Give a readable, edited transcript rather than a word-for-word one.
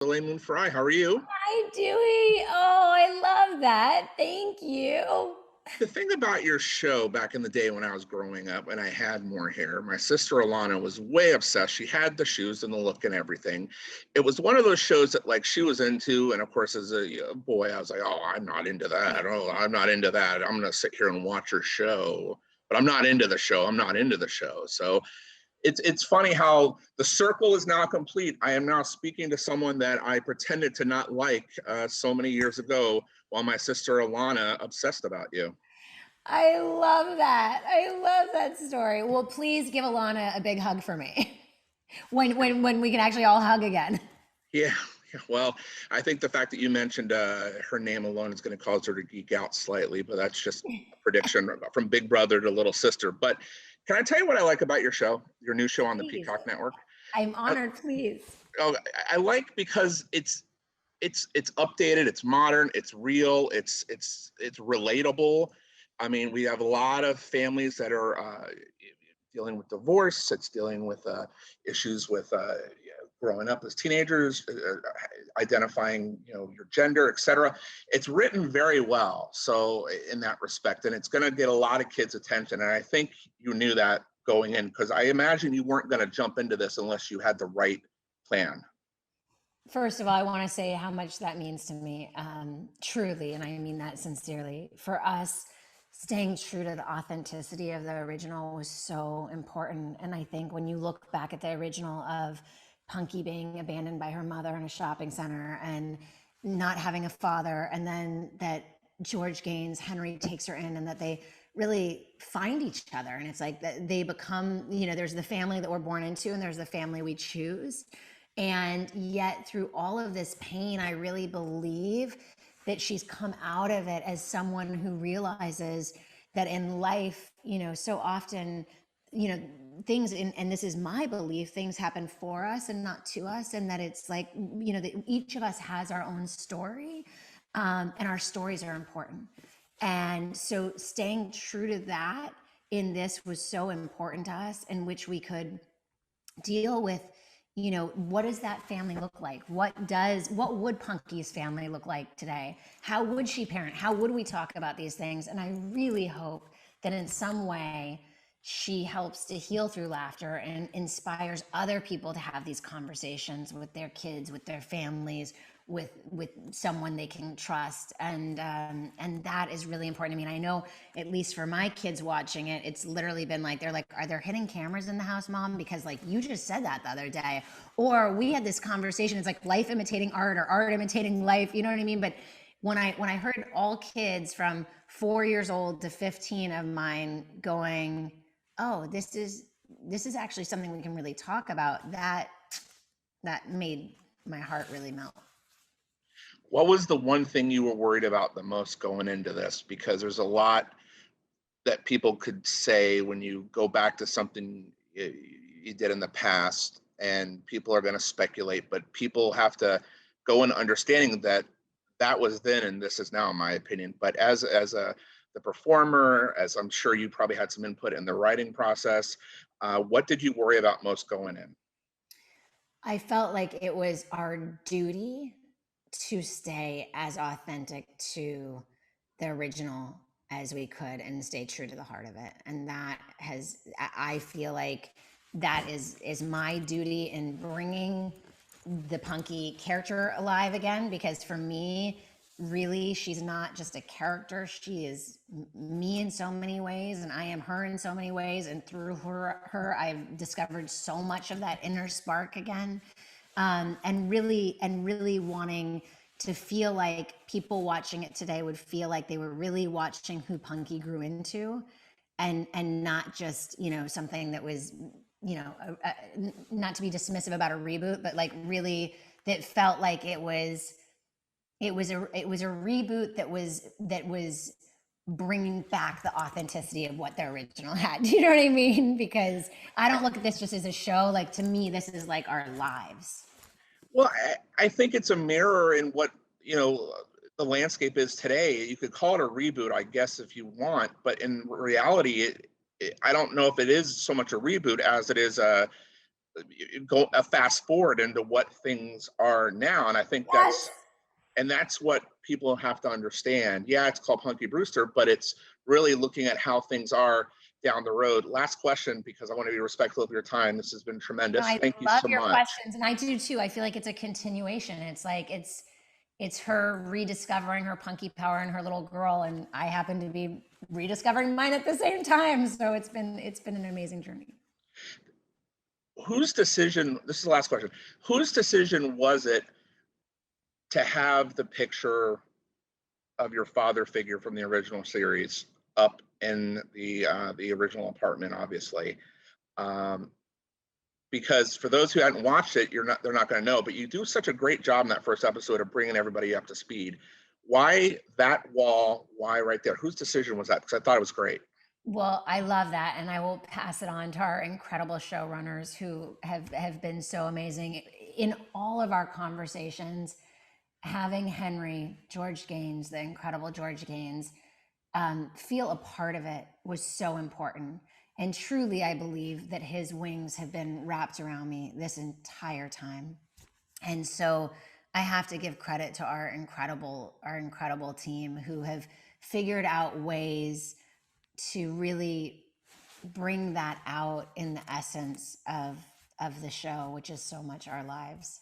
Soleil Moon Frye, how are you? Hi, Dewey. Oh, I love that. Thank you. The thing about your show back in the day when I was growing up and I had more hair, my sister Alana was way obsessed. She had the shoes and the look and everything. It was one of those shows that like she was into, and of course, as a boy, I was like, "Oh, I'm not into that. Oh, I'm not into that. I'm gonna sit here and watch her show." But I'm not into the show. I'm not into the show. So it's funny how the circle is now complete. I am now speaking to someone that I pretended to not like so many years ago, while my sister Alana obsessed about you. I love that. I love that story. Well, please give Alana a big hug for me when we can actually all hug again. Yeah, yeah. Well, I think the fact that you mentioned her name alone is going to cause her to geek out slightly, but that's just a prediction from Big Brother to Little Sister. But can I tell you what I like about your show, your new show on the Please. Peacock Network? I'm I, honored, please. oh, I like because it's updated, it's modern, it's real, it's relatable. I mean, we have a lot of families that are dealing with divorce. It's dealing with issues with growing up as teenagers, identifying your gender, etc. It's written very well, so in that respect, and it's going to get a lot of kids' attention. And I think you knew that going in, because I imagine you weren't going to jump into this unless you had the right plan. First of all, I want to say how much that means to me, truly, and I mean that sincerely. For us, staying true to the authenticity of the original was so important. And I think when you look back at the original of Punky being abandoned by her mother in a shopping center and not having a father, and then that George Gaynes, Henry takes her in, and that they really find each other. And it's like that they become, there's the family that we're born into, and there's the family we choose. And yet, through all of this pain, I really believe that she's come out of it as someone who realizes that in life, so often, things, and this is my belief, things happen for us and not to us. And that it's like, that each of us has our own story, and our stories are important. And so, staying true to that in this was so important to us, in which we could deal with, what does that family look like? What would Punky's family look like today? How would she parent? How would we talk about these things? And I really hope that in some way she helps to heal through laughter and inspires other people to have these conversations with their kids, with their families, with someone they can trust. And that is really important to me. And I know, at least for my kids watching it, it's literally been like, they're like, are there hidden cameras in the house, Mom? Because like you just said that the other day. Or we had this conversation, it's like life imitating art or art imitating life, you know what I mean? But when I heard all kids from 4 years old to 15 of mine going, oh, this is actually something we can really talk about, that made my heart really melt. What was the one thing you were worried about the most going into this? Because there's a lot that people could say when you go back to something you did in the past, and people are going to speculate, but people have to go in understanding that that was then and this is now, in my opinion. But as a the performer, as I'm sure you probably had some input in the writing process, what did you worry about most going in? I felt like it was our duty to stay as authentic to the original as we could and stay true to the heart of it. And that has, I feel like that is my duty in bringing the Punky character alive again, because for me, really, she's not just a character. She is me in so many ways, and I am her in so many ways. And through her, I've discovered so much of that inner spark again, and really wanting to feel like people watching it today would feel like they were really watching who Punky grew into, and not just something that was, not to be dismissive about a reboot, but like really that felt like it was a reboot that was bringing back the authenticity of what the original had. Do you know what I mean? Because I don't look at this just as a show. Like, to me, this is like our lives. Well, I think it's a mirror in what the landscape is today. You could call it a reboot, I guess, if you want, but in reality, I don't know if it is so much a reboot as it is go a fast forward into what things are now. And I think Yes. that's what people have to understand. Yeah, it's called Punky Brewster, but it's really looking at how things are down the road. Last question, because I want to be respectful of your time. This has been No, tremendous. I Thank you love so your much. questions, and I do too. I feel like it's a continuation. It's like it's her rediscovering her punky power and her little girl, and I happen to be rediscovering mine at the same time. So it's been an amazing journey. Whose decision, this is the last question, whose decision was it to have the picture of your father figure from the original series up in the original apartment, obviously? Um, because for those who hadn't watched it, they're not going to know, but you do such a great job in that first episode of bringing everybody up to speed. Why that wall? Why right there? Whose decision was that? Because I thought it was great. Well, I love that, and I will pass it on to our incredible showrunners who have been so amazing in all of our conversations. Having Henry, George Gaynes, the incredible George Gaynes, feel a part of it was so important. And truly, I believe that his wings have been wrapped around me this entire time. And so I have to give credit to our incredible team who have figured out ways to really bring that out in the essence of the show, which is so much our lives.